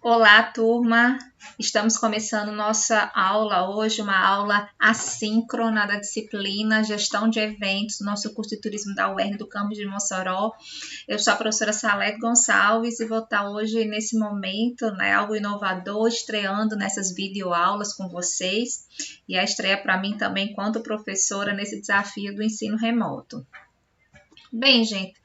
Olá, turma! Estamos começando nossa aula hoje, uma aula assíncrona da disciplina Gestão de Eventos, nosso curso de Turismo da UERN do campus de Mossoró. Eu sou a professora Salete Gonçalves e vou estar hoje, nesse momento, algo inovador, estreando nessas videoaulas com vocês. E a estreia para mim também, enquanto professora, nesse desafio do ensino remoto. Bem, gente,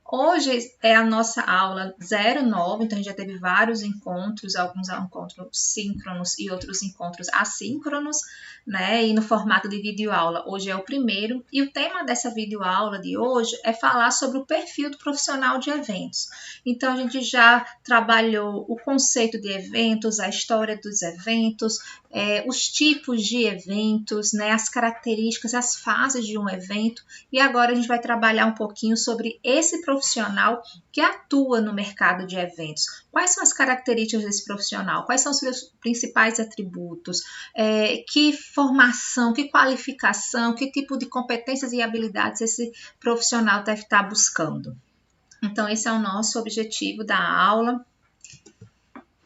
hoje é a nossa aula 09, então a gente já teve vários encontros, alguns encontros síncronos e outros encontros assíncronos, né? E no formato de videoaula, hoje é o primeiro. E o tema dessa videoaula de hoje é falar sobre o perfil do profissional de eventos. Então a gente já trabalhou o conceito de eventos, a história dos eventos, os tipos de eventos, né? As características, as fases de um evento. E agora a gente vai trabalhar um pouquinho sobre esse profissional que atua no mercado de eventos. Quais são as características desse profissional? Quais são os seus principais atributos? Que formação, que qualificação, que tipo de competências e habilidades esse profissional deve estar buscando? Então, esse é o nosso objetivo da aula.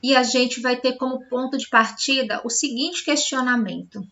E a gente vai ter como ponto de partida o seguinte questionamento.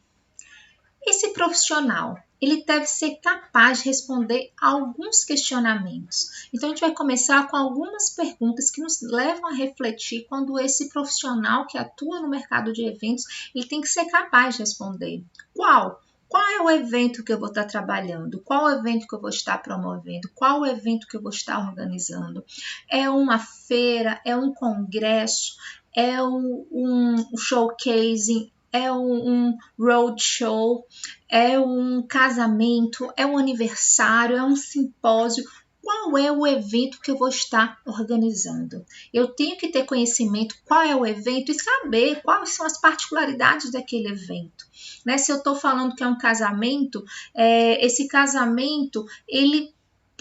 Esse profissional, ele deve ser capaz de responder a alguns questionamentos. Então, a gente vai começar com algumas perguntas que nos levam a refletir quando esse profissional que atua no mercado de eventos, ele tem que ser capaz de responder. Qual? Qual é o evento que eu vou estar trabalhando? Qual o evento que eu vou estar promovendo? Qual o evento que eu vou estar organizando? É uma feira? É um congresso? É um showcasing? É um roadshow, é um casamento, é um aniversário, é um simpósio. Qual é o evento que eu vou estar organizando? Eu tenho que ter conhecimento qual é o evento e saber quais são as particularidades daquele evento. Né? Se eu estou falando que é um casamento, esse casamento ele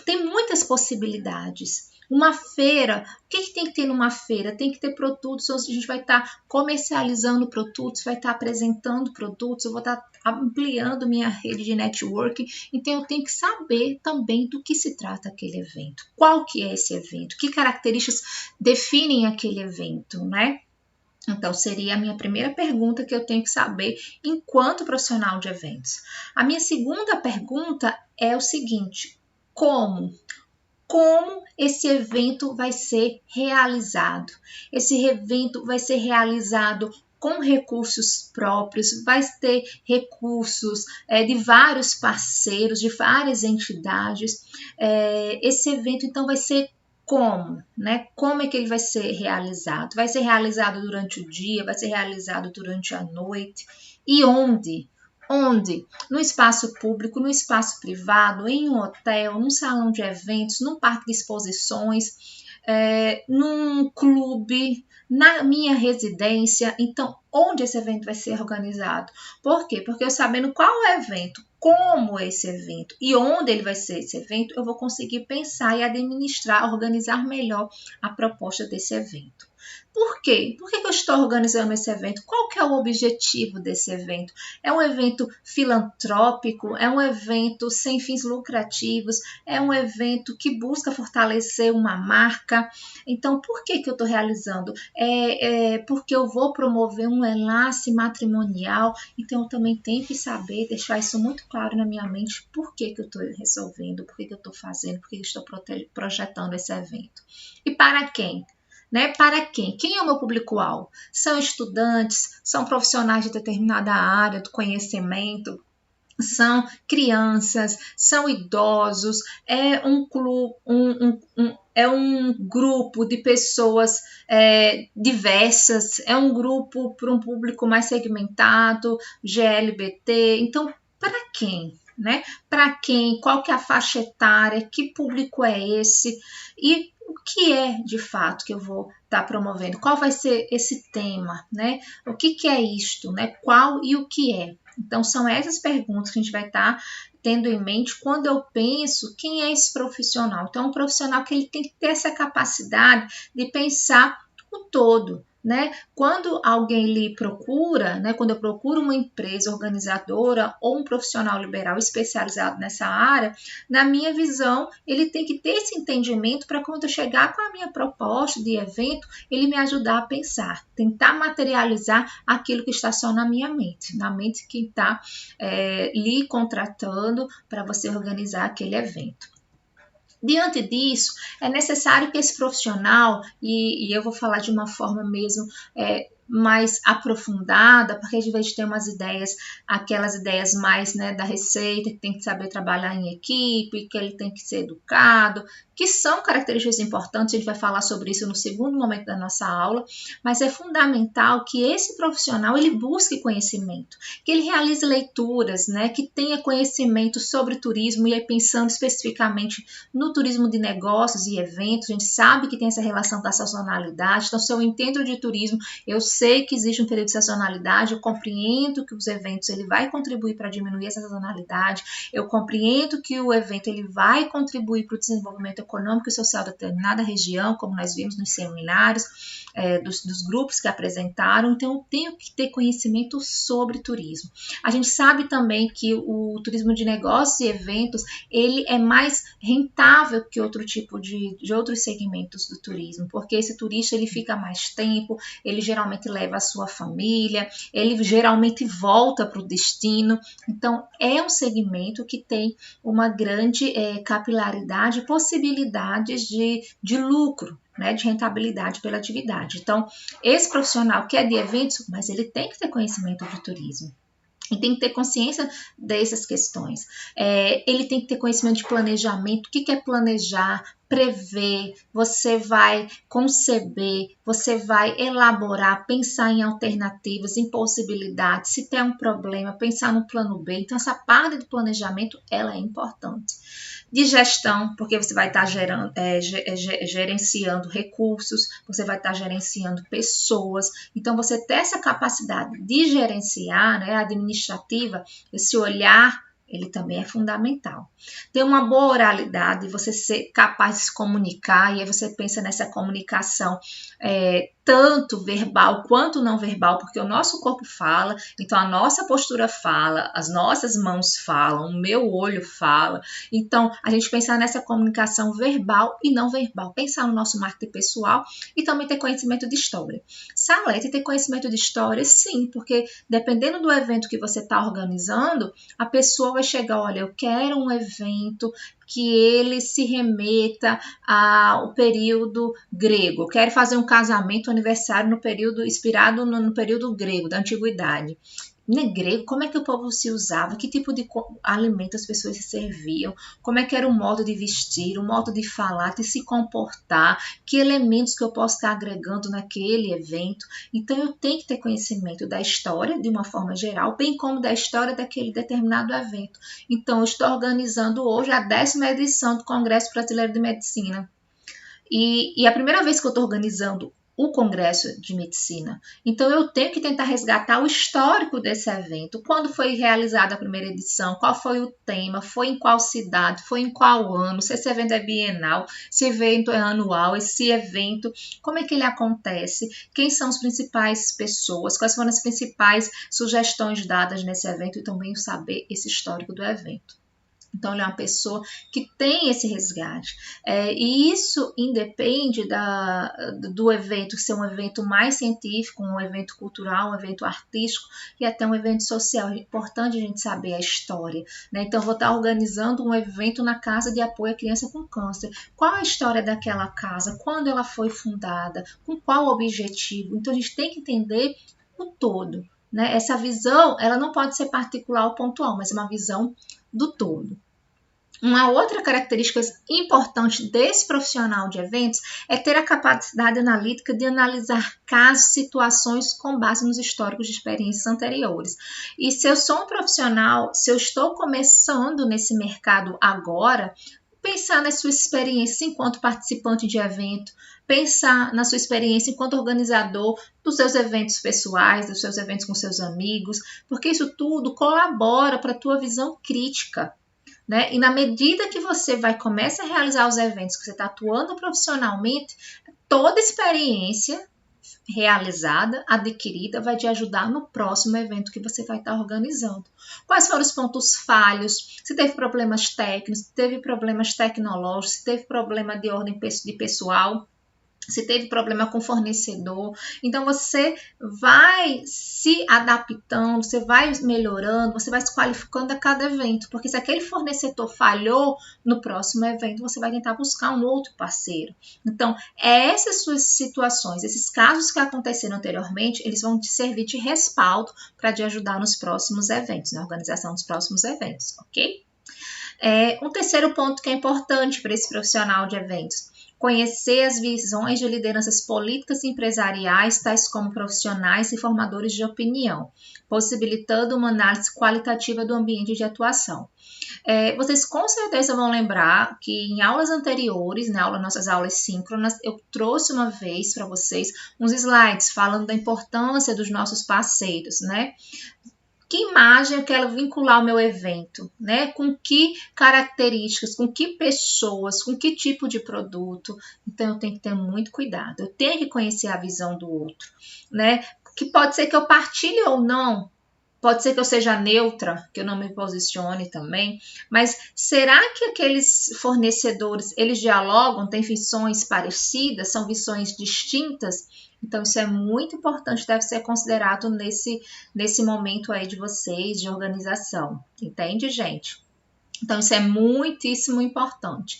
tem muitas possibilidades. Uma feira, o que tem que ter numa feira? Tem que ter produtos, a gente vai estar comercializando produtos, vai estar apresentando produtos, eu vou estar ampliando minha rede de networking, então eu tenho que saber também do que se trata aquele evento. Qual que é esse evento? Que características definem aquele evento, né? Então, seria a minha primeira pergunta que eu tenho que saber enquanto profissional de eventos. A minha segunda pergunta é o seguinte: como esse evento vai ser realizado? Esse evento vai ser realizado com recursos próprios, vai ter recursos de vários parceiros, de várias entidades. Esse evento, então, vai ser como, né? Como é que ele vai ser realizado? Vai ser realizado durante o dia, vai ser realizado durante a noite? E onde? Onde? No espaço público, no espaço privado, em um hotel, num salão de eventos, num parque de exposições, num clube, na minha residência. Então, onde esse evento vai ser organizado? Por quê? Porque eu sabendo qual é o evento, como é esse evento e onde ele vai ser esse evento, eu vou conseguir pensar e administrar, organizar melhor a proposta desse evento. Por quê? Por que eu estou organizando esse evento? Qual que é o objetivo desse evento? É um evento filantrópico? É um evento sem fins lucrativos? É um evento que busca fortalecer uma marca? Então, por que eu estou realizando? Porque eu vou promover um enlace matrimonial, então eu também tenho que saber, deixar isso muito claro na minha mente, por que eu estou resolvendo, por que eu estou fazendo, por que eu estou projetando esse evento. E para quem? Né? Para quem? Quem é o meu público-alvo? São estudantes, são profissionais de determinada área do conhecimento, são crianças, são idosos, é um clube, é um grupo de pessoas diversas, é um grupo para um público mais segmentado, GLBT. Então, para quem? Né? Para quem? Qual que é a faixa etária? Que público é esse? E o que é de fato que eu vou estar promovendo? Qual vai ser esse tema? Né? O que é isto? Né? Qual e o que é? Então, são essas perguntas que a gente vai estar tendo em mente quando eu penso quem é esse profissional. Então, é um profissional que ele tem que ter essa capacidade de pensar o todo, né? Quando alguém lhe procura, né? Quando eu procuro uma empresa organizadora ou um profissional liberal especializado nessa área, na minha visão, ele tem que ter esse entendimento para quando eu chegar com a minha proposta de evento, ele me ajudar a pensar, tentar materializar aquilo que está só na minha mente, na mente que está lhe contratando para você organizar aquele evento. Diante disso, é necessário que esse profissional, e eu vou falar de uma forma mesmo mais aprofundada, porque às vezes tem umas ideias, aquelas ideias mais, né, da receita, que tem que saber trabalhar em equipe, que ele tem que ser educado, que são características importantes, a gente vai falar sobre isso no segundo momento da nossa aula, mas é fundamental que esse profissional ele busque conhecimento, que ele realize leituras, né, que tenha conhecimento sobre turismo, e aí pensando especificamente no turismo de negócios e eventos, a gente sabe que tem essa relação da sazonalidade, então se eu entendo de turismo, eu sei que existe um período de sazonalidade, eu compreendo que os eventos ele vai contribuir para diminuir essa sazonalidade, eu compreendo que o evento ele vai contribuir para o desenvolvimento econômico e social de determinada região, como nós vimos nos seminários dos grupos que apresentaram, então eu tenho que ter conhecimento sobre turismo. A gente sabe também que o turismo de negócios e eventos, ele é mais rentável que outro tipo de outros segmentos do turismo, porque esse turista ele fica mais tempo, ele geralmente leva a sua família, ele geralmente volta para o destino, então é um segmento que tem uma grande capilaridade e possibilidades de lucro, né, de rentabilidade pela atividade. Então, esse profissional que é de eventos, mas ele tem que ter conhecimento de turismo. E tem que ter consciência dessas questões. Ele tem que ter conhecimento de planejamento. O que é planejar? Prever, você vai conceber, você vai elaborar, pensar em alternativas, em possibilidades, se tem um problema, pensar no plano B. Então, essa parte de planejamento, ela é importante. De gestão, porque você vai estar gerenciando recursos, você vai estar gerenciando pessoas. Então, você ter essa capacidade de gerenciar, né, administrativa, esse olhar, ele também é fundamental. Ter uma boa oralidade, você ser capaz de se comunicar, e aí você pensa nessa comunicação tanto verbal quanto não verbal, porque o nosso corpo fala, então a nossa postura fala, as nossas mãos falam, o meu olho fala. Então, a gente pensar nessa comunicação verbal e não verbal, pensar no nosso marketing pessoal e também ter conhecimento de história. Salete ter conhecimento de história, sim, porque dependendo do evento que você está organizando, a pessoa vai chegar, olha, eu quero um evento que ele se remeta ao período grego. Eu quero fazer um casamento, aniversário no período inspirado no período grego, da antiguidade. No grego, como é que o povo se usava? Que tipo de alimento as pessoas se serviam? Como é que era o modo de vestir, o modo de falar, de se comportar? Que elementos que eu posso estar agregando naquele evento? Então, eu tenho que ter conhecimento da história, de uma forma geral, bem como da história daquele determinado evento. Então, eu estou organizando hoje a 10ª edição do Congresso Brasileiro de Medicina. E a primeira vez que eu estou organizando o Congresso de Medicina. Então, eu tenho que tentar resgatar o histórico desse evento. Quando foi realizada a primeira edição? Qual foi o tema? Foi em qual cidade? Foi em qual ano? Se esse evento é bienal? Se esse evento é anual? Esse evento, como é que ele acontece? Quem são as principais pessoas? Quais foram as principais sugestões dadas nesse evento? E também saber esse histórico do evento. Então, ele é uma pessoa que tem esse resgate. E isso independe do evento ser um evento mais científico, um evento cultural, um evento artístico e até um evento social. É importante a gente saber a história, né? Então, vou estar organizando um evento na Casa de Apoio à Criança com Câncer. Qual a história daquela casa? Quando ela foi fundada? Com qual objetivo? Então, a gente tem que entender o todo, né? Essa visão, ela não pode ser particular ou pontual, mas é uma visão do todo. Uma outra característica importante desse profissional de eventos é ter a capacidade analítica de analisar casos, situações com base nos históricos de experiências anteriores. E se eu sou um profissional, se eu estou começando nesse mercado agora, pensar na sua experiência enquanto participante de evento, pensar na sua experiência enquanto organizador dos seus eventos pessoais, dos seus eventos com seus amigos, porque isso tudo colabora para a tua visão crítica. Né? E na medida que você começa a realizar os eventos, que você está atuando profissionalmente, toda experiência realizada, adquirida, vai te ajudar no próximo evento que você vai estar organizando. Quais foram os pontos falhos? Se teve problemas técnicos, se teve problemas tecnológicos, se teve problema de ordem de pessoal, se teve problema com fornecedor. Então, você vai se adaptando, você vai melhorando, você vai se qualificando a cada evento, porque se aquele fornecedor falhou, no próximo evento você vai tentar buscar um outro parceiro. Então, essas suas situações, esses casos que aconteceram anteriormente, eles vão te servir de respaldo para te ajudar nos próximos eventos, na organização dos próximos eventos, ok? Um terceiro ponto que é importante para esse profissional de eventos: conhecer as visões de lideranças políticas e empresariais, tais como profissionais e formadores de opinião, possibilitando uma análise qualitativa do ambiente de atuação. Vocês com certeza vão lembrar que em aulas anteriores, nossas aulas síncronas, eu trouxe uma vez para vocês uns slides falando da importância dos nossos parceiros, né? Que imagem eu quero vincular ao meu evento, né? Com que características, com que pessoas, com que tipo de produto. Então, eu tenho que ter muito cuidado. Eu tenho que conhecer a visão do outro, né? Que pode ser que eu partilhe ou não. Pode ser que eu seja neutra, que eu não me posicione também. Mas será que aqueles fornecedores, eles dialogam, têm visões parecidas, são visões distintas? Então, isso é muito importante, deve ser considerado nesse momento aí de vocês, de organização. Entende, gente? Então, isso é muitíssimo importante.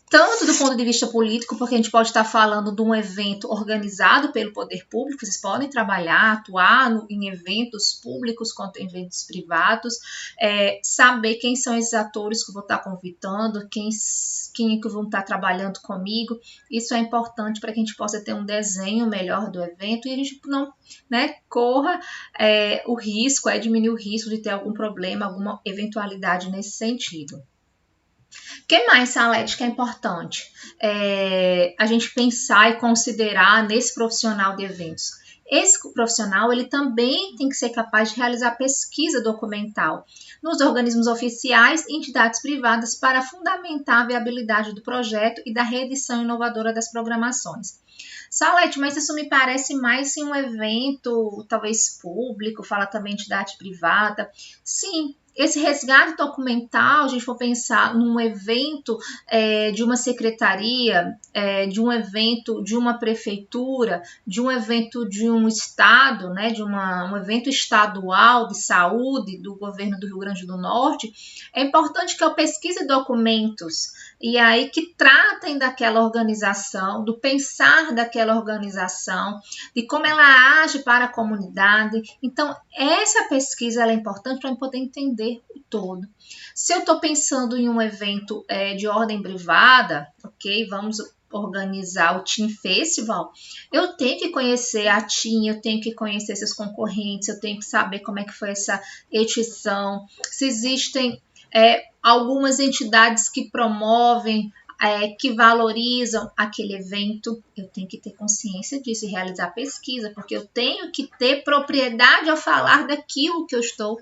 Tanto do ponto de vista político, porque a gente pode estar falando de um evento organizado pelo poder público, vocês podem trabalhar, atuar em eventos públicos quanto em eventos privados, saber quem são esses atores que eu vou estar convidando, quem é que vão estar trabalhando comigo. Isso é importante para que a gente possa ter um desenho melhor do evento e a gente não, né, corra o risco, diminuir o risco de ter algum problema, alguma eventualidade nesse sentido. O que mais, Salete, que é importante? A gente pensar e considerar nesse profissional de eventos. Esse profissional, ele também tem que ser capaz de realizar pesquisa documental nos organismos oficiais e entidades privadas para fundamentar a viabilidade do projeto e da reedição inovadora das programações. Salete, mas isso me parece mais em um evento, talvez público, fala também entidade privada. Sim, esse resgate documental, a gente for pensar num evento de uma secretaria, de um evento de uma prefeitura, de um evento de um estado, né, de um evento estadual de saúde do governo do Rio Grande do Norte, é importante que eu pesquise documentos e aí que tratem daquela organização, do pensar daquela organização, de como ela age para a comunidade. Então, essa pesquisa ela é importante para eu poder entender o todo. Se eu estou pensando em um evento de ordem privada, ok, vamos organizar o Team Festival, eu tenho que conhecer a Team, eu tenho que conhecer seus concorrentes, eu tenho que saber como é que foi essa edição, se existem algumas entidades que promovem, que valorizam aquele evento, eu tenho que ter consciência disso e realizar pesquisa, porque eu tenho que ter propriedade ao falar daquilo que eu estou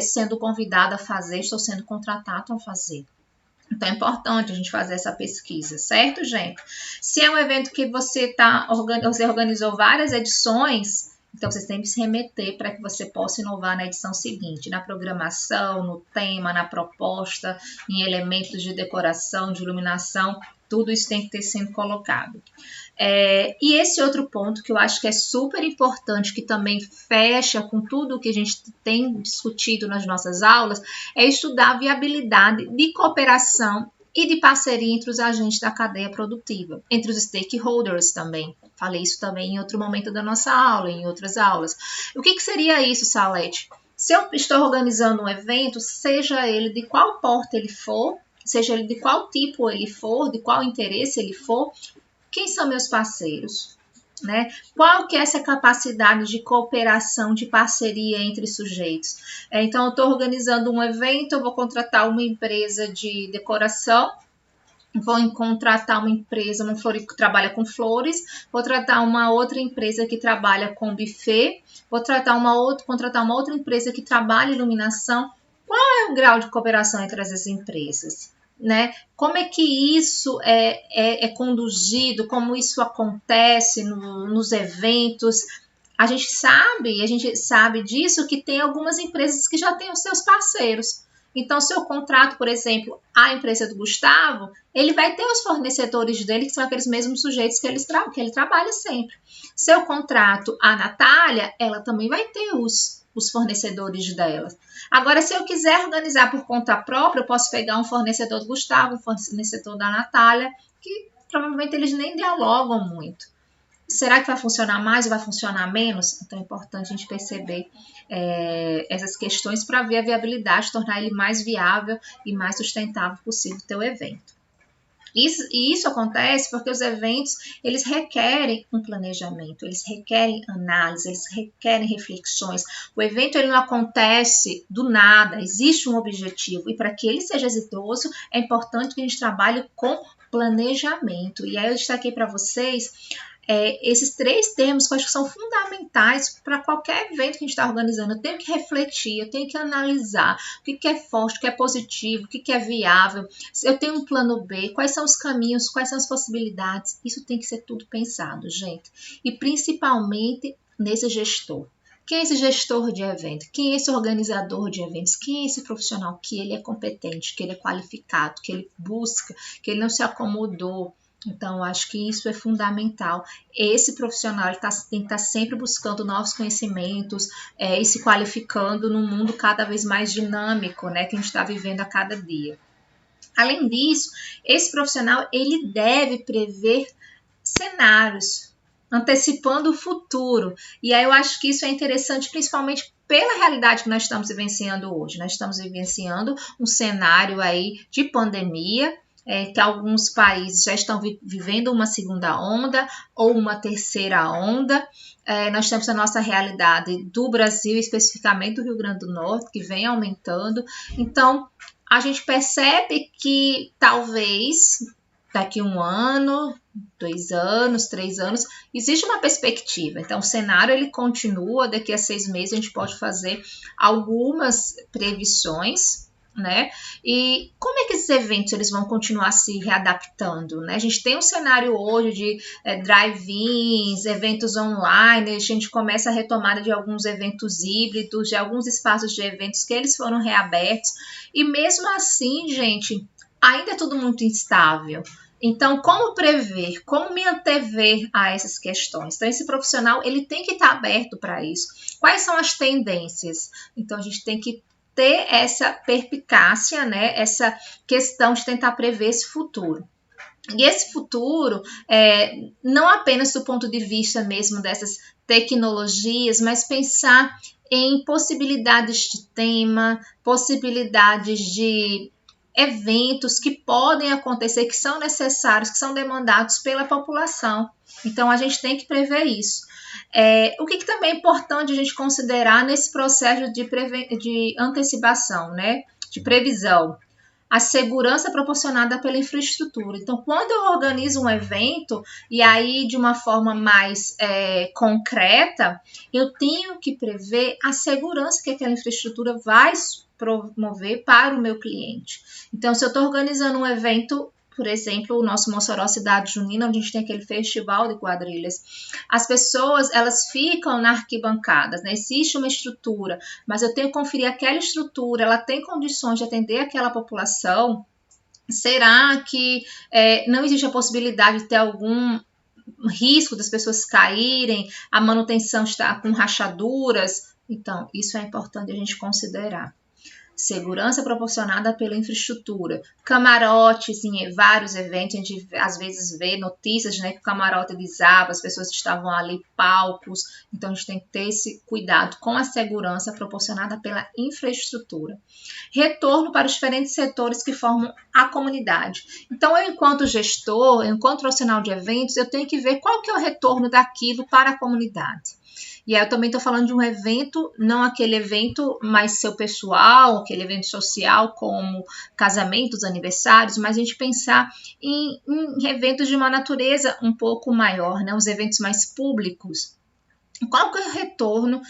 sendo convidada a fazer, estou sendo contratado a fazer. Então, é importante a gente fazer essa pesquisa, certo, gente? Se é um evento que você organizou várias edições, então vocês têm que se remeter para que você possa inovar na edição seguinte, na programação, no tema, na proposta, em elementos de decoração, de iluminação, tudo isso tem que ter sendo colocado. E esse outro ponto que eu acho que é super importante, que também fecha com tudo o que a gente tem discutido nas nossas aulas, é estudar a viabilidade de cooperação e de parceria entre os agentes da cadeia produtiva, entre os stakeholders também. Falei isso também em outro momento da nossa aula, em outras aulas. O que seria isso, Salete? Se eu estou organizando um evento, seja ele de qual porta ele for, seja ele de qual tipo ele for, de qual interesse ele for, quem são meus parceiros? Né? Qual que é essa capacidade de cooperação, de parceria entre sujeitos? Então, eu estou organizando um evento, eu vou contratar uma empresa de decoração, vou contratar uma empresa que trabalha com flores, vou tratar uma outra empresa que trabalha com buffet, vou contratar uma outra empresa que trabalha iluminação. Qual é o grau de cooperação entre essas empresas? né? Como é que isso é conduzido, como isso acontece nos eventos. A gente sabe disso, que tem algumas empresas que já têm os seus parceiros. Então, seu contrato, por exemplo, a empresa do Gustavo, ele vai ter os fornecedores dele, que são aqueles mesmos sujeitos que ele trabalha sempre. Seu contrato, a Natália, ela também vai ter os fornecedores dela. Agora, se eu quiser organizar por conta própria, eu posso pegar um fornecedor do Gustavo, um fornecedor da Natália, que provavelmente eles nem dialogam muito. Será que vai funcionar mais ou vai funcionar menos? Então é importante a gente perceber essas questões para ver a viabilidade, tornar ele mais viável e mais sustentável possível o teu evento. Isso acontece porque os eventos, eles requerem um planejamento, eles requerem análise, eles requerem reflexões. O evento ele não acontece do nada, existe um objetivo. E para que ele seja exitoso, é importante que a gente trabalhe com planejamento. E aí eu destaquei para vocês esses 3 termos que eu acho que são fundamentais para qualquer evento que a gente está organizando. Eu tenho que refletir, eu tenho que analisar o que é forte, o que é positivo, o que é viável. Eu tenho um plano B, quais são os caminhos, quais são as possibilidades. Isso tem que ser tudo pensado, gente. E principalmente nesse gestor. Quem é esse gestor de evento? Quem é esse organizador de eventos? Quem é esse profissional que ele é competente, que ele é qualificado, que ele busca, que ele não se acomodou? Então, acho que isso é fundamental. Esse profissional tem que estar sempre buscando novos conhecimentos e se qualificando num mundo cada vez mais dinâmico, né, que a gente está vivendo a cada dia. Além disso, esse profissional ele deve prever cenários, antecipando o futuro. E aí eu acho que isso é interessante, principalmente pela realidade que nós estamos vivenciando hoje. Nós estamos vivenciando um cenário aí de pandemia, que alguns países já estão vivendo uma segunda onda ou uma terceira onda. Nós temos a nossa realidade do Brasil, especificamente do Rio Grande do Norte, que vem aumentando. Então, a gente percebe que talvez daqui 1 ano, 2 anos, 3 anos, existe uma perspectiva. Então, o cenário ele continua, daqui a 6 meses a gente pode fazer algumas previsões, né? E como é que esses eventos eles vão continuar se readaptando, né? A gente tem um cenário hoje de drive-ins, eventos online, a gente começa a retomada de alguns eventos híbridos, de alguns espaços de eventos que eles foram reabertos, e mesmo assim, gente, ainda é tudo muito instável. Então, como prever, como me antever a essas questões? Então, esse profissional ele tem que estar aberto para isso. Quais são as tendências? Então, a gente tem que ter essa perspicácia, né? Essa questão de tentar prever esse futuro. E esse futuro, não apenas do ponto de vista mesmo dessas tecnologias, mas pensar em possibilidades de tema, possibilidades de eventos que podem acontecer, que são necessários, que são demandados pela população. Então, a gente tem que prever isso. O que também é importante a gente considerar nesse processo de antecipação, né? De previsão? A segurança proporcionada pela infraestrutura. Então, quando eu organizo um evento, e aí de uma forma mais concreta, eu tenho que prever a segurança que aquela infraestrutura vai promover para o meu cliente. Então, se eu estou organizando um evento, por exemplo, o nosso Mossoró Cidade Junina, onde a gente tem aquele festival de quadrilhas, as pessoas, elas ficam na arquibancada, né? Existe uma estrutura, mas eu tenho que conferir aquela estrutura, ela tem condições de atender aquela população? Será que não existe a possibilidade de ter algum risco das pessoas caírem, a manutenção está com rachaduras? Então, isso é importante a gente considerar. Segurança proporcionada pela infraestrutura. Camarotes em vários eventos, a gente às vezes vê notícias, né, que o camarote desaba, as pessoas estavam ali, palcos. Então, a gente tem que ter esse cuidado com a segurança proporcionada pela infraestrutura. Retorno para os diferentes setores que formam a comunidade. Então, eu, enquanto gestor, enquanto profissional de eventos, eu tenho que ver qual que é o retorno daquilo para a comunidade. E aí eu também estou falando de um evento, não aquele evento mais seu pessoal, aquele evento social como casamentos, aniversários, mas a gente pensar em eventos de uma natureza um pouco maior, né? Os eventos mais públicos. Qual que é o retorno,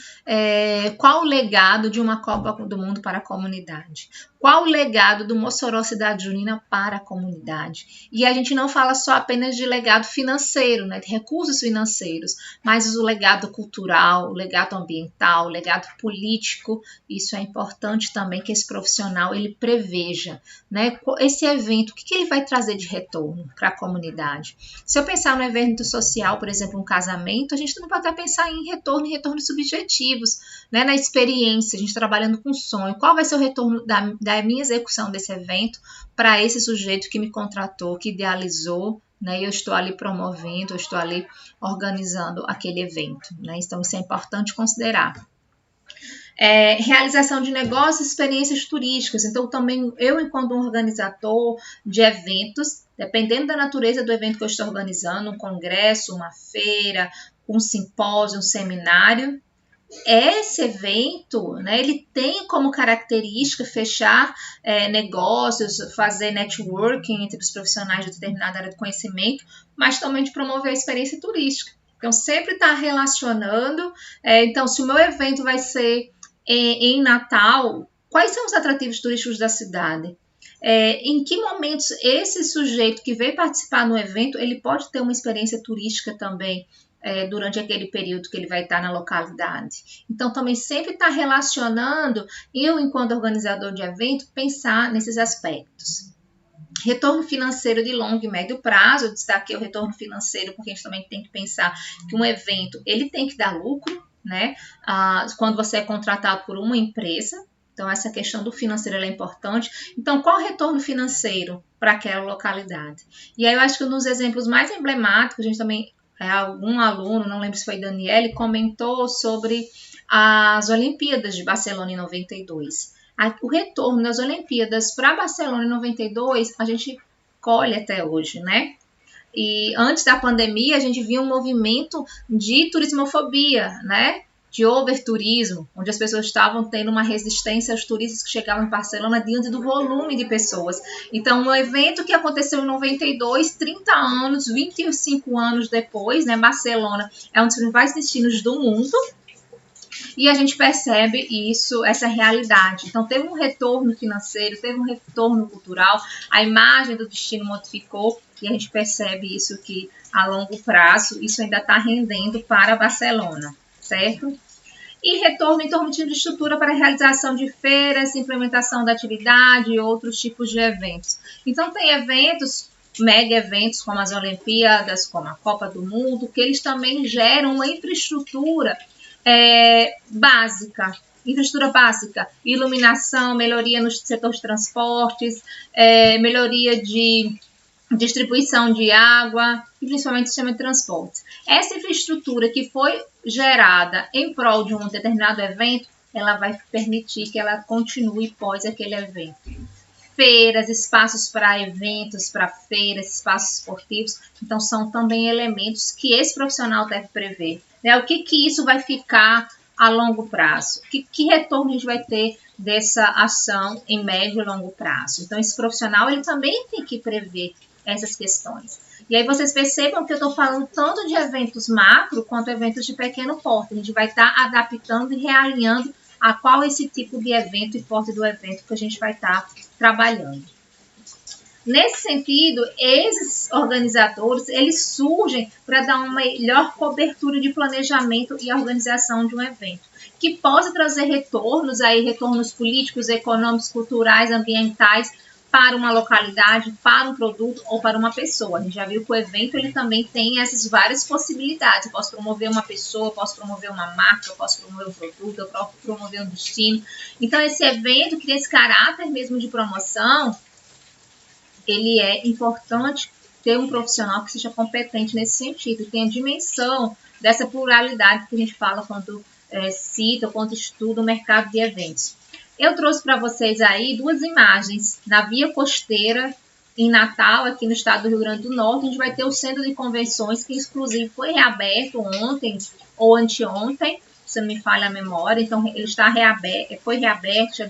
qual o legado de uma Copa do Mundo para a comunidade? Qual o legado do Mossoró Cidade Junina para a comunidade? E a gente não fala só apenas de legado financeiro, né, de recursos financeiros, mas o legado cultural, o legado ambiental, o legado político. Isso é importante também que esse profissional ele preveja, né, esse evento, o que ele vai trazer de retorno para a comunidade. Se eu pensar no evento social, por exemplo, um casamento, a gente também pode até pensar em retornos subjetivos, né, na experiência, a gente trabalhando com sonho. Qual vai ser o retorno da minha execução desse evento para esse sujeito que me contratou, que idealizou, né? Eu estou ali promovendo, eu estou ali organizando aquele evento, né? Então, isso é importante considerar. Realização de negócios, experiências turísticas. Então, também eu, enquanto um organizador de eventos, dependendo da natureza do evento que eu estou organizando, um congresso, uma feira, um simpósio, um seminário, esse evento, né, ele tem como característica fechar negócios, fazer networking entre os profissionais de determinada área de conhecimento, mas também de promover a experiência turística. Então, sempre está relacionando. Então, se o meu evento vai ser em Natal, quais são os atrativos turísticos da cidade? Em que momentos esse sujeito que veio participar no evento, ele pode ter uma experiência turística também, durante aquele período que ele vai estar na localidade. Então, também sempre está relacionando, eu, enquanto organizador de evento, pensar nesses aspectos. Retorno financeiro de longo e médio prazo, eu destaquei o retorno financeiro, porque a gente também tem que pensar que um evento, ele tem que dar lucro, né? Quando você é contratado por uma empresa. Então, essa questão do financeiro é importante. Então, qual o retorno financeiro para aquela localidade? E aí, eu acho que nos exemplos mais emblemáticos, a gente também, algum aluno, não lembro se foi Daniele, comentou sobre as Olimpíadas de Barcelona em 92. O retorno das Olimpíadas para Barcelona em 92, a gente colhe até hoje, né? E antes da pandemia, a gente via um movimento de turismofobia, né? De overturismo, onde as pessoas estavam tendo uma resistência aos turistas que chegavam em Barcelona diante do volume de pessoas. Então, um evento que aconteceu em 92, 30 anos, 25 anos depois, né? Barcelona é um dos principais destinos do mundo, e a gente percebe isso, essa realidade. Então, teve um retorno financeiro, teve um retorno cultural, a imagem do destino modificou, e a gente percebe isso que, a longo prazo, isso ainda está rendendo para Barcelona, certo? E retorno em torno de estrutura para a realização de feiras, implementação da atividade e outros tipos de eventos. Então, tem eventos, mega eventos como as Olimpíadas, como a Copa do Mundo, que eles também geram uma infraestrutura básica, iluminação, melhoria no setor de transportes, melhoria de distribuição de água e principalmente o sistema de transportes. Essa infraestrutura que foi gerada em prol de um determinado evento, ela vai permitir que ela continue pós aquele evento. Feiras, espaços para eventos, para feiras, espaços esportivos, então são também elementos que esse profissional deve prever. Né? O que isso vai ficar a longo prazo? Que retorno a gente vai ter dessa ação em médio e longo prazo? Então, esse profissional ele também tem que prever essas questões. E aí vocês percebam que eu estou falando tanto de eventos macro quanto eventos de pequeno porte. A gente vai estar adaptando e realinhando a qual esse tipo de evento e porte do evento que a gente vai estar trabalhando. Nesse sentido, esses organizadores, eles surgem para dar uma melhor cobertura de planejamento e organização de um evento, que possa trazer retornos políticos, econômicos, culturais, ambientais, para uma localidade, para um produto ou para uma pessoa. A gente já viu que o evento ele também tem essas várias possibilidades. Eu posso promover uma pessoa, eu posso promover uma marca, eu posso promover um produto, eu posso promover um destino. Então, esse evento que tem esse caráter mesmo de promoção, ele é importante ter um profissional que seja competente nesse sentido, que tenha a dimensão dessa pluralidade que a gente fala quando cita, quando estuda o mercado de eventos. Eu trouxe para vocês aí duas imagens na Via Costeira, em Natal, aqui no estado do Rio Grande do Norte. A gente vai ter o Centro de Convenções, que inclusive foi reaberto ontem ou anteontem, se não me falha a memória. Então, ele está reaberto, foi reaberto,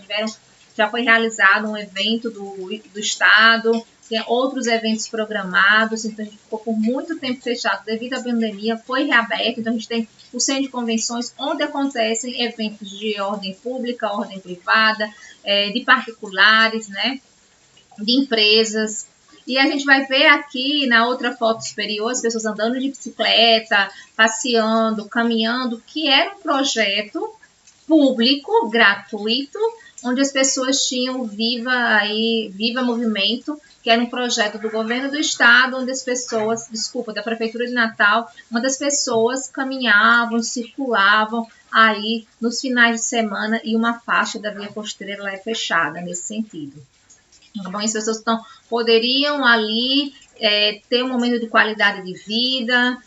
já foi realizado um evento do estado, tem outros eventos programados, então a gente ficou por muito tempo fechado devido à pandemia, foi reaberto, então a gente tem o centro de convenções onde acontecem eventos de ordem pública, ordem privada, de particulares, né, de empresas. E a gente vai ver aqui na outra foto superior as pessoas andando de bicicleta, passeando, caminhando, que era um projeto público, gratuito, onde as pessoas tinham Viva Movimento, que era um projeto do governo do estado, onde as pessoas, da Prefeitura de Natal, onde as pessoas caminhavam, circulavam aí nos finais de semana e uma faixa da via costeira lá é fechada nesse sentido. Então, as pessoas poderiam ali ter um momento de qualidade de vida,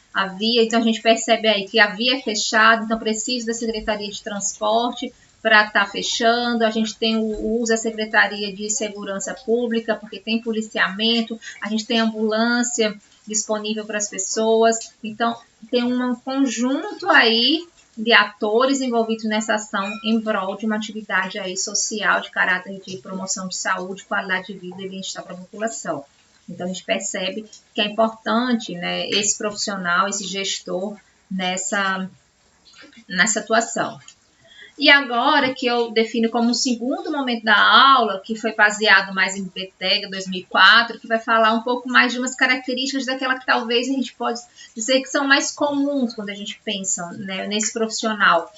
então a gente percebe aí que a via é fechada, então precisa da Secretaria de Transporte para estar fechando, a gente tem o uso da Secretaria de Segurança Pública, porque tem policiamento, a gente tem ambulância disponível para as pessoas, então tem um conjunto aí de atores envolvidos nessa ação em prol de uma atividade aí social de caráter de promoção de saúde, qualidade de vida e bem-estar para a população. Então, a gente percebe que é importante, né, esse profissional, esse gestor nessa atuação. E agora que eu defino como o segundo momento da aula, que foi baseado mais em BTEG 2004, que vai falar um pouco mais de umas características daquela que talvez a gente pode dizer que são mais comuns quando a gente pensa, né, nesse profissional.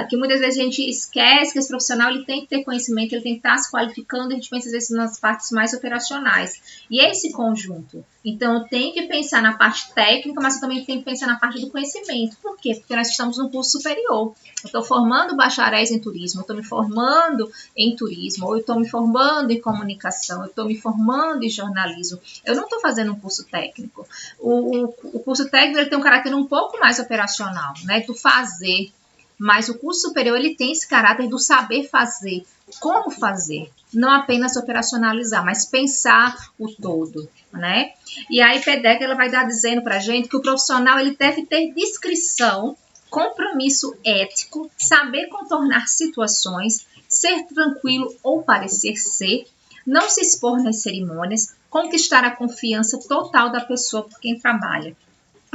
Que muitas vezes a gente esquece que esse profissional ele tem que ter conhecimento, ele tem que estar se qualificando, a gente pensa às vezes nas partes mais operacionais. E é esse conjunto. Então, eu tenho que pensar na parte técnica, mas eu também tenho que pensar na parte do conhecimento. Por quê? Porque nós estamos num curso superior. Eu estou formando bacharéis em turismo, eu estou me formando em turismo, ou eu estou me formando em comunicação, eu estou me formando em jornalismo. Eu não estou fazendo um curso técnico. O curso técnico ele tem um caráter um pouco mais operacional, né, do fazer. Mas o curso superior ele tem esse caráter do saber fazer, como fazer, não apenas operacionalizar, mas pensar o todo, né? E a IPDEC ela vai estar dizendo para a gente que o profissional ele deve ter discrição, compromisso ético, saber contornar situações, ser tranquilo ou parecer ser, não se expor nas cerimônias, conquistar a confiança total da pessoa por quem trabalha.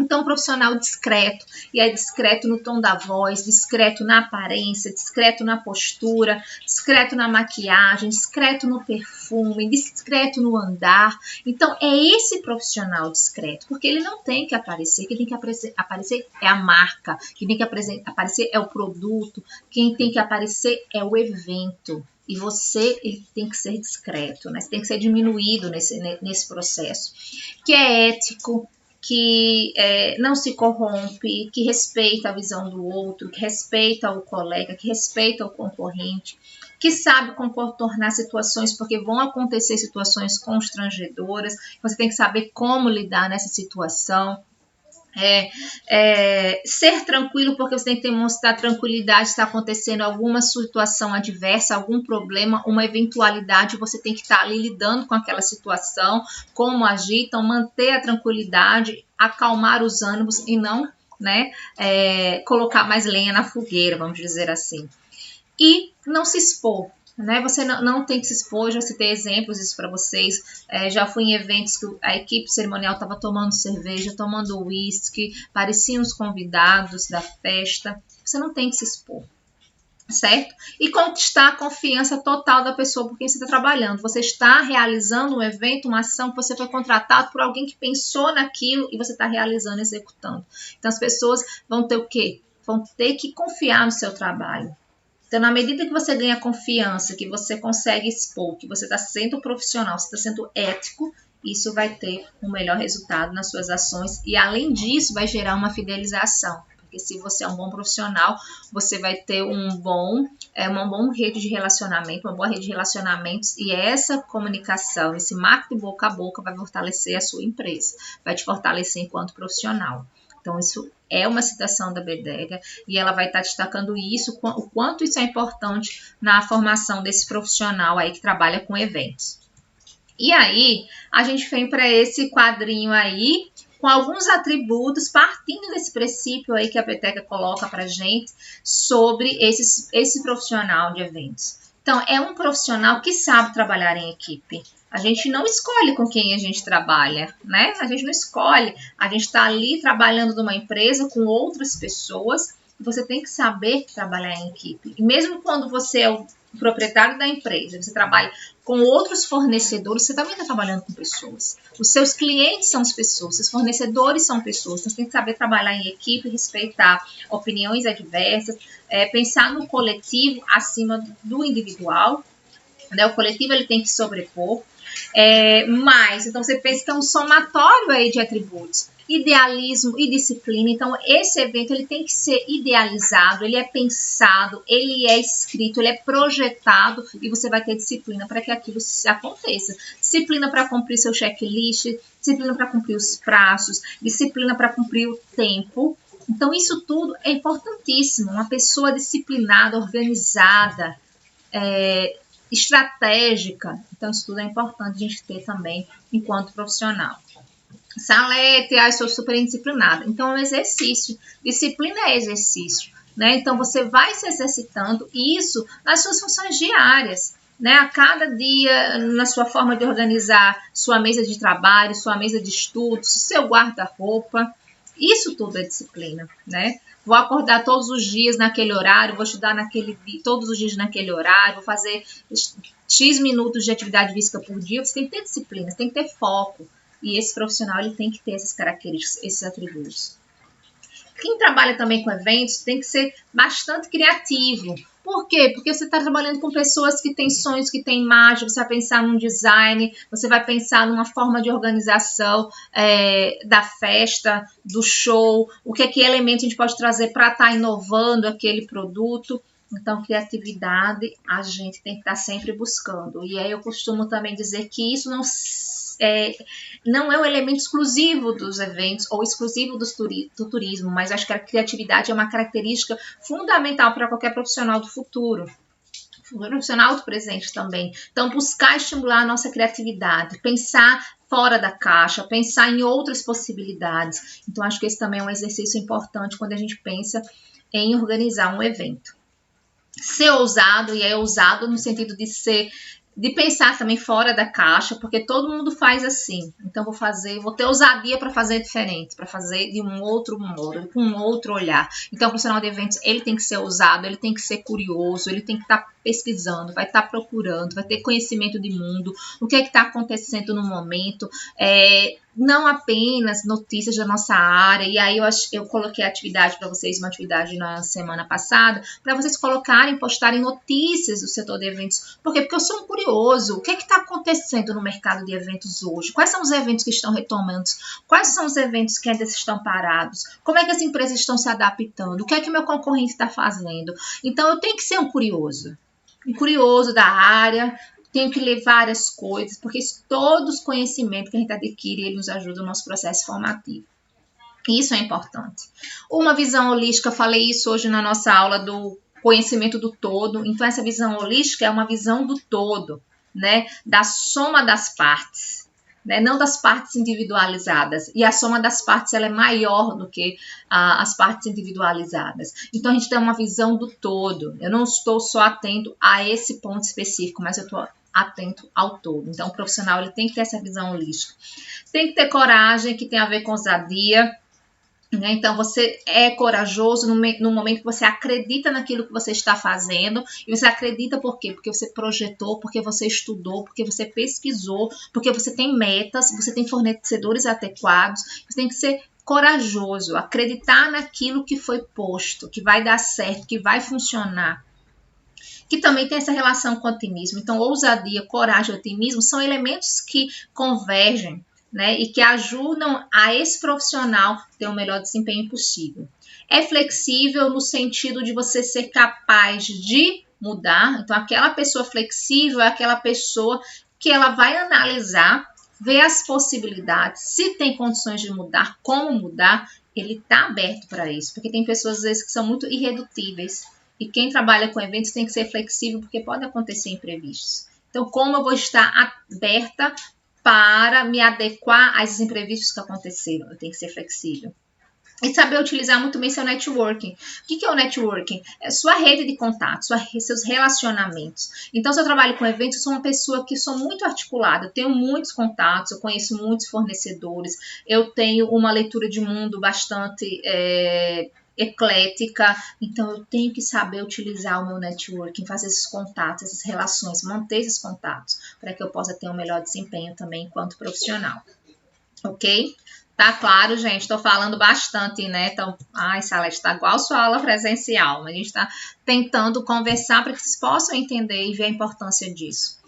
Então, um profissional discreto, e é discreto no tom da voz, discreto na aparência, discreto na postura, discreto na maquiagem, discreto no perfume, discreto no andar. Então, é esse profissional discreto, porque ele não tem que aparecer, quem tem que aparecer é a marca, quem tem que aparecer é o produto, quem tem que aparecer é o evento. E você ele tem que ser discreto, né? Você tem que ser diminuído nesse processo, que é ético, que não se corrompe, que respeita a visão do outro, que respeita o colega, que respeita o concorrente, que sabe contornar situações, porque vão acontecer situações constrangedoras, você tem que saber como lidar nessa situação. Ser tranquilo, porque você tem que demonstrar tranquilidade se está acontecendo alguma situação adversa, algum problema, uma eventualidade, você tem que estar ali lidando com aquela situação, como agir, então manter a tranquilidade, acalmar os ânimos e não, né, colocar mais lenha na fogueira, vamos dizer assim. E não se expor. Né? Você não tem que se expor, já citei exemplos disso para vocês, já fui em eventos que a equipe cerimonial estava tomando cerveja, tomando uísque, pareciam os convidados da festa. Você não tem que se expor, certo? E conquistar a confiança total da pessoa por quem você está trabalhando. Você está realizando um evento, uma ação que você foi contratado por alguém que pensou naquilo e você está realizando, executando. Então as pessoas vão ter o quê? Vão ter que confiar no seu trabalho. Então, na medida que você ganha confiança, que você consegue expor, que você está sendo profissional, você está sendo ético, isso vai ter um melhor resultado nas suas ações e, além disso, vai gerar uma fidelização. Porque se você é um bom profissional, você vai ter uma boa rede de relacionamento, uma boa rede de relacionamentos e essa comunicação, esse marketing boca a boca vai fortalecer a sua empresa, vai te fortalecer enquanto profissional. Então, isso é uma citação da BDEG e ela vai estar destacando isso, o quanto isso é importante na formação desse profissional aí que trabalha com eventos. E aí, a gente vem para esse quadrinho aí, com alguns atributos, partindo desse princípio aí que a BDEG coloca para a gente sobre esse profissional de eventos. Então, é um profissional que sabe trabalhar em equipe. A gente não escolhe com quem a gente trabalha, né? A gente não escolhe. A gente está ali trabalhando numa empresa com outras pessoas. Você tem que saber trabalhar em equipe. E mesmo quando você é o proprietário da empresa, você trabalha com outros fornecedores, você também está trabalhando com pessoas. Os seus clientes são as pessoas, seus fornecedores são pessoas. Então, você tem que saber trabalhar em equipe, respeitar opiniões adversas, pensar no coletivo acima do individual. Né? O coletivo ele tem que sobrepor. Mas, então você pensa que é um somatório aí de atributos, idealismo e disciplina. Então esse evento ele tem que ser idealizado, ele é pensado, ele é escrito, ele é projetado e você vai ter disciplina para que aquilo aconteça. Disciplina para cumprir seu checklist, disciplina para cumprir os prazos, disciplina para cumprir o tempo. Então isso tudo é importantíssimo. Uma pessoa disciplinada, organizada, estratégica. Então, isso tudo é importante a gente ter também enquanto profissional. Salete, sou super indisciplinada. Então, é um exercício. Disciplina é exercício. Né? Então, você vai se exercitando isso nas suas funções diárias. Né? A cada dia, na sua forma de organizar sua mesa de trabalho, sua mesa de estudos, seu guarda-roupa. Isso tudo é disciplina, né? Vou acordar todos os dias naquele horário, vou estudar todos os dias naquele horário, vou fazer X minutos de atividade física por dia. Você tem que ter disciplina, você tem que ter foco. E esse profissional ele tem que ter essas características, esses atributos. Quem trabalha também com eventos tem que ser bastante criativo. Por quê? Porque você está trabalhando com pessoas que têm sonhos, que têm imagem, você vai pensar num design, você vai pensar numa forma de organização da festa, do show, o que elemento a gente pode trazer para estar inovando aquele produto. Então, criatividade a gente tem que estar sempre buscando. E aí eu costumo também dizer que isso não é um elemento exclusivo dos eventos ou exclusivo do turismo, mas acho que a criatividade é uma característica fundamental para qualquer profissional do futuro. Profissional do presente também. Então, buscar estimular a nossa criatividade, pensar fora da caixa, pensar em outras possibilidades. Então, acho que esse também é um exercício importante quando a gente pensa em organizar um evento. Ser ousado, e é ousado no sentido de pensar também fora da caixa, porque todo mundo faz assim. Então vou ter ousadia para fazer diferente, para fazer de um outro modo, com um outro olhar. Então o profissional de eventos, ele tem que ser ousado, ele tem que ser curioso, ele tem que estar pesquisando, vai estar procurando, vai ter conhecimento de mundo, o que está acontecendo no momento, não apenas notícias da nossa área. E aí eu coloquei a atividade para vocês, uma atividade na semana passada, para vocês postarem notícias do setor de eventos. Por quê? Porque eu sou um curioso. O que está acontecendo no mercado de eventos hoje? Quais são os eventos que estão retomando? Quais são os eventos que ainda estão parados? Como é que as empresas estão se adaptando? O que é que o meu concorrente está fazendo? Então, eu tenho que ser um curioso da área, tenho que ler várias coisas, porque todos os conhecimentos que a gente adquire, ele nos ajuda no nosso processo formativo. Isso é importante. Uma visão holística, falei isso hoje na nossa aula do conhecimento do todo. Então, essa visão holística é uma visão do todo, né? Da soma das partes. Né? Não das partes individualizadas. E a soma das partes ela é maior do que as partes individualizadas. Então, a gente tem uma visão do todo. Eu não estou só atento a esse ponto específico, mas eu estou atento ao todo. Então, o profissional ele tem que ter essa visão holística. Tem que ter coragem, que tem a ver com ousadia. Né? Então, você é corajoso no momento que você acredita naquilo que você está fazendo. E você acredita por quê? Porque você projetou, porque você estudou, porque você pesquisou, porque você tem metas, você tem fornecedores adequados. Você tem que ser corajoso, acreditar naquilo que foi posto, que vai dar certo, que vai funcionar. Que também tem essa relação com o otimismo. Então, ousadia, coragem e otimismo são elementos que convergem, né, e que ajudam a esse profissional ter o melhor desempenho possível. É flexível no sentido de você ser capaz de mudar. Então, aquela pessoa flexível é aquela pessoa que ela vai analisar, ver as possibilidades, se tem condições de mudar, como mudar, ele está aberto para isso. Porque tem pessoas, às vezes, que são muito irredutíveis. E quem trabalha com eventos tem que ser flexível, porque pode acontecer imprevistos. Então, como eu vou estar aberta para me adequar a esses imprevistos que aconteceram? Eu tenho que ser flexível. E saber utilizar muito bem seu networking. O que é o networking? É sua rede de contatos, seus relacionamentos. Então, se eu trabalho com eventos, eu sou uma pessoa que sou muito articulada, eu tenho muitos contatos, eu conheço muitos fornecedores, eu tenho uma leitura de mundo bastante eclética, então eu tenho que saber utilizar o meu networking, fazer esses contatos, essas relações, manter esses contatos, para que eu possa ter um melhor desempenho também enquanto profissional. Ok? Tá claro, gente? Tô falando bastante, né? Então, ai, Celeste, tá igual sua aula presencial, mas a gente tá tentando conversar para que vocês possam entender e ver a importância disso.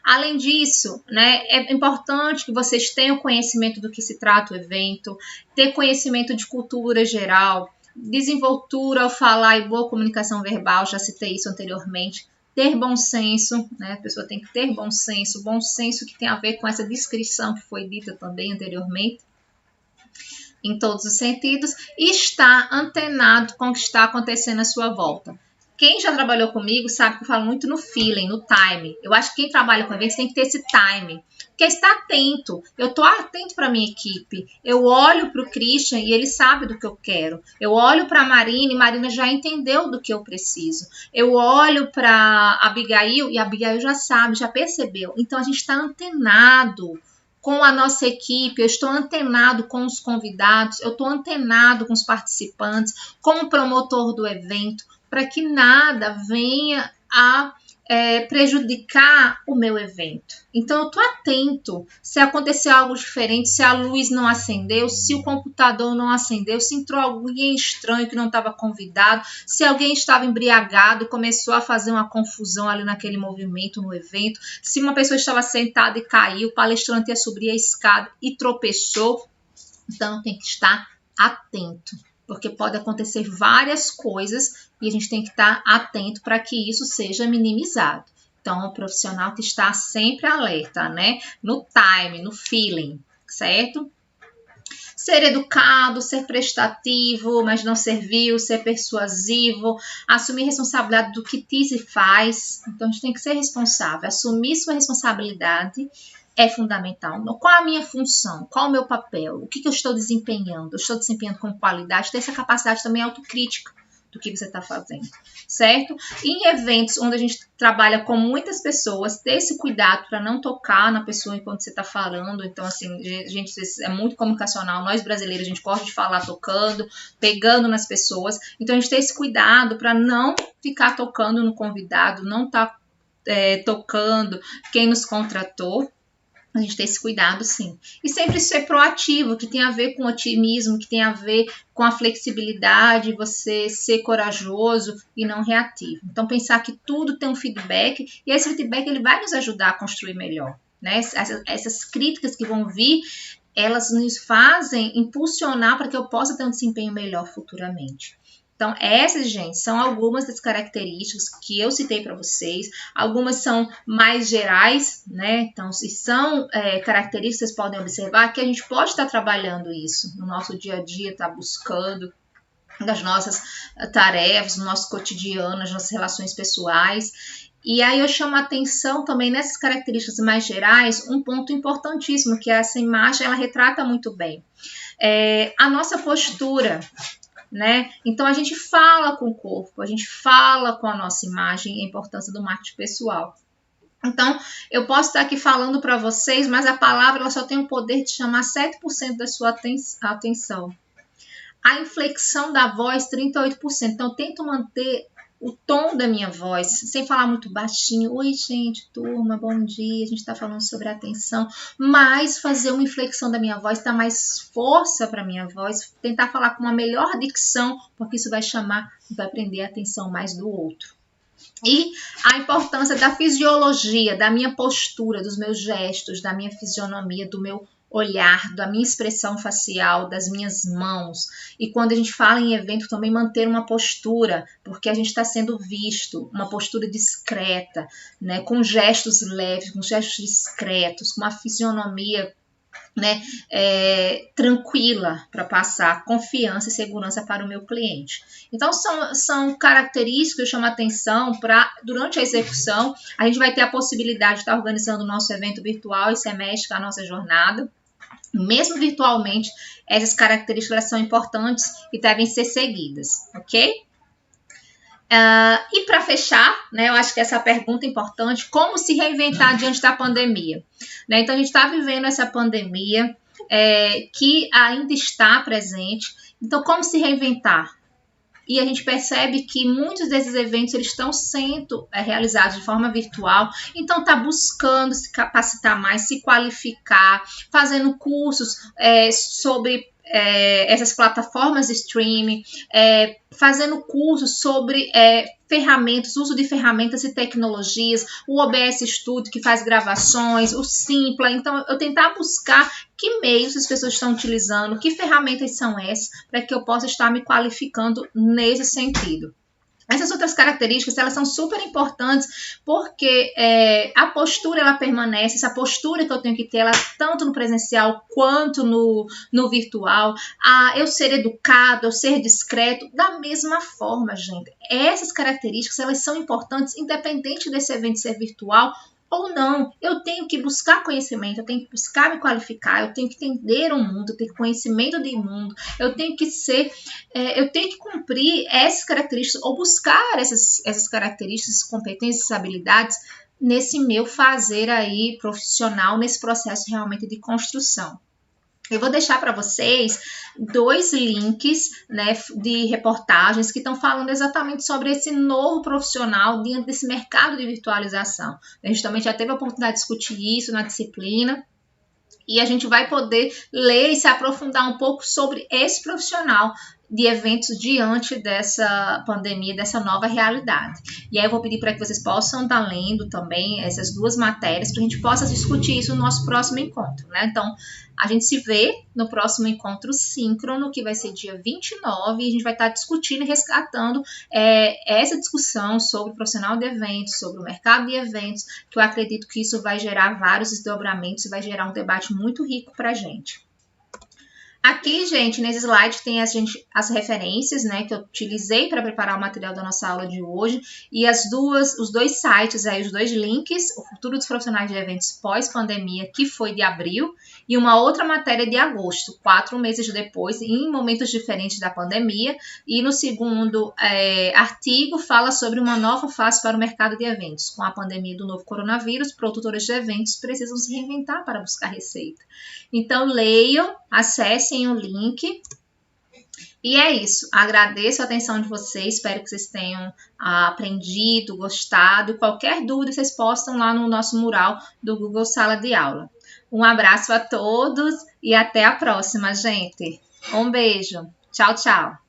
Além disso, né, é importante que vocês tenham conhecimento do que se trata o evento, ter conhecimento de cultura geral, desenvoltura ao falar e boa comunicação verbal, já citei isso anteriormente, ter bom senso, né? A pessoa tem que ter bom senso que tem a ver com essa descrição que foi dita também anteriormente, em todos os sentidos, e estar antenado com o que está acontecendo à sua volta. Quem já trabalhou comigo sabe que eu falo muito no feeling, no time. Eu acho que quem trabalha com eventos tem que ter esse time, porque está atento. Eu estou atento para a minha equipe. Eu olho para o Christian e ele sabe do que eu quero. Eu olho para a Marina e Marina já entendeu do que eu preciso. Eu olho para a Abigail e a Abigail já sabe, já percebeu. Então a gente está antenado com a nossa equipe, eu estou antenado com os convidados, eu estou antenado com os participantes, com o promotor do evento, para que nada venha a prejudicar o meu evento. Então, eu estou atento se acontecer algo diferente, se a luz não acendeu, se o computador não acendeu, se entrou alguém estranho que não estava convidado, se alguém estava embriagado e começou a fazer uma confusão ali naquele movimento no evento, se uma pessoa estava sentada e caiu, o palestrante ia subir a escada e tropeçou. Então, tem que estar atento, porque pode acontecer várias coisas e a gente tem que estar atento para que isso seja minimizado. Então, o profissional que está sempre alerta, né? No time, no feeling, certo? Ser educado, ser prestativo, mas não servil, ser persuasivo, assumir responsabilidade do que diz e faz. Então, a gente tem que ser responsável, assumir sua responsabilidade é fundamental. Qual a minha função? Qual o meu papel? O que eu estou desempenhando? Eu estou desempenhando com qualidade? Ter essa capacidade também autocrítica do que você está fazendo, certo? E em eventos onde a gente trabalha com muitas pessoas, ter esse cuidado para não tocar na pessoa enquanto você está falando. Então, assim, gente, é muito comunicacional. Nós brasileiros, a gente gosta de falar tocando, pegando nas pessoas. Então, a gente tem esse cuidado para não ficar tocando no convidado, não estar tocando quem nos contratou. A gente tem esse cuidado, sim. E sempre ser proativo, que tem a ver com otimismo, que tem a ver com a flexibilidade, você ser corajoso e não reativo. Então, pensar que tudo tem um feedback, e esse feedback ele vai nos ajudar a construir melhor, né? Essas críticas que vão vir, elas nos fazem impulsionar para que eu possa ter um desempenho melhor futuramente. Então, essas, gente, são algumas das características que eu citei para vocês. Algumas são mais gerais, né? Então, se são características, vocês podem observar que a gente pode estar trabalhando isso no nosso dia a dia, estar buscando nas nossas tarefas, no nosso cotidiano, nas nossas relações pessoais. E aí eu chamo a atenção também nessas características mais gerais, um ponto importantíssimo, que essa imagem, ela retrata muito bem. A nossa postura, né? Então a gente fala com o corpo, a gente fala com a nossa imagem, a importância do marketing pessoal. Então eu posso estar aqui falando para vocês, mas a palavra ela só tem o poder de chamar 7% da sua atenção. A inflexão da voz, 38%. Então eu tento manter o tom da minha voz, sem falar muito baixinho. Oi, gente, turma, bom dia. A gente está falando sobre atenção, mas fazer uma inflexão da minha voz, dar mais força para a minha voz, tentar falar com uma melhor dicção, porque isso vai prender a atenção mais do outro. E a importância da fisiologia, da minha postura, dos meus gestos, da minha fisionomia, do meu olhar, da minha expressão facial, das minhas mãos. E quando a gente fala em evento, também manter uma postura, porque a gente está sendo visto, uma postura discreta, né, com gestos leves, com gestos discretos, com uma fisionomia, né, tranquila, para passar confiança e segurança para o meu cliente. Então, são características que eu chamo a atenção para, durante a execução, a gente vai ter a possibilidade de estar organizando o nosso evento virtual e semestre, a nossa jornada. Mesmo virtualmente, essas características elas são importantes e devem ser seguidas, ok? E para fechar, né, eu acho que essa pergunta é importante, como se reinventar diante da pandemia? Né? Então, a gente está vivendo essa pandemia que ainda está presente. Então, como se reinventar? E a gente percebe que muitos desses eventos eles estão sendo realizados de forma virtual, então está buscando se capacitar mais, se qualificar, fazendo cursos sobre essas plataformas de streaming, fazendo cursos sobre ferramentas, uso de ferramentas e tecnologias, o OBS Studio que faz gravações, o Simpla. Então, eu tentar buscar que meios as pessoas estão utilizando, que ferramentas são essas, para que eu possa estar me qualificando nesse sentido. Essas outras características, elas são super importantes porque a postura, ela permanece, essa postura que eu tenho que ter, ela tanto no presencial quanto no virtual, eu ser educado, eu ser discreto, da mesma forma, gente. Essas características, elas são importantes, independente desse evento ser virtual ou não. Eu tenho que buscar conhecimento, eu tenho que buscar me qualificar, eu tenho que entender o mundo, eu tenho conhecimento do mundo, eu tenho que cumprir essas características ou buscar essas características, competências, habilidades nesse meu fazer aí profissional, nesse processo realmente de construção. Eu vou deixar para vocês 2 links, né, de reportagens que estão falando exatamente sobre esse novo profissional dentro desse mercado de virtualização. A gente também já teve a oportunidade de discutir isso na disciplina e a gente vai poder ler e se aprofundar um pouco sobre esse profissional de eventos diante dessa pandemia, dessa nova realidade. E aí eu vou pedir para que vocês possam estar lendo também essas 2 matérias para a gente possa discutir isso no nosso próximo encontro, né? Então, a gente se vê no próximo encontro síncrono, que vai ser dia 29, e a gente vai estar discutindo e resgatando essa discussão sobre o profissional de eventos, sobre o mercado de eventos, que eu acredito que isso vai gerar vários desdobramentos e vai gerar um debate muito rico para a gente. Aqui, gente, nesse slide tem as referências, né, que eu utilizei para preparar o material da nossa aula de hoje e os 2 sites, aí, os 2 links, o Futuro dos Profissionais de Eventos pós-pandemia, que foi de abril, e uma outra matéria de agosto, 4 meses depois, em momentos diferentes da pandemia, e no segundo artigo fala sobre uma nova fase para o mercado de eventos. Com a pandemia do novo coronavírus, produtores de eventos precisam se reinventar para buscar receita. Então, leiam, acessem o link. E é isso. Agradeço a atenção de vocês. Espero que vocês tenham aprendido, gostado. Qualquer dúvida, vocês postam lá no nosso mural do Google Sala de Aula. Um abraço a todos e até a próxima, gente. Um beijo. Tchau, tchau.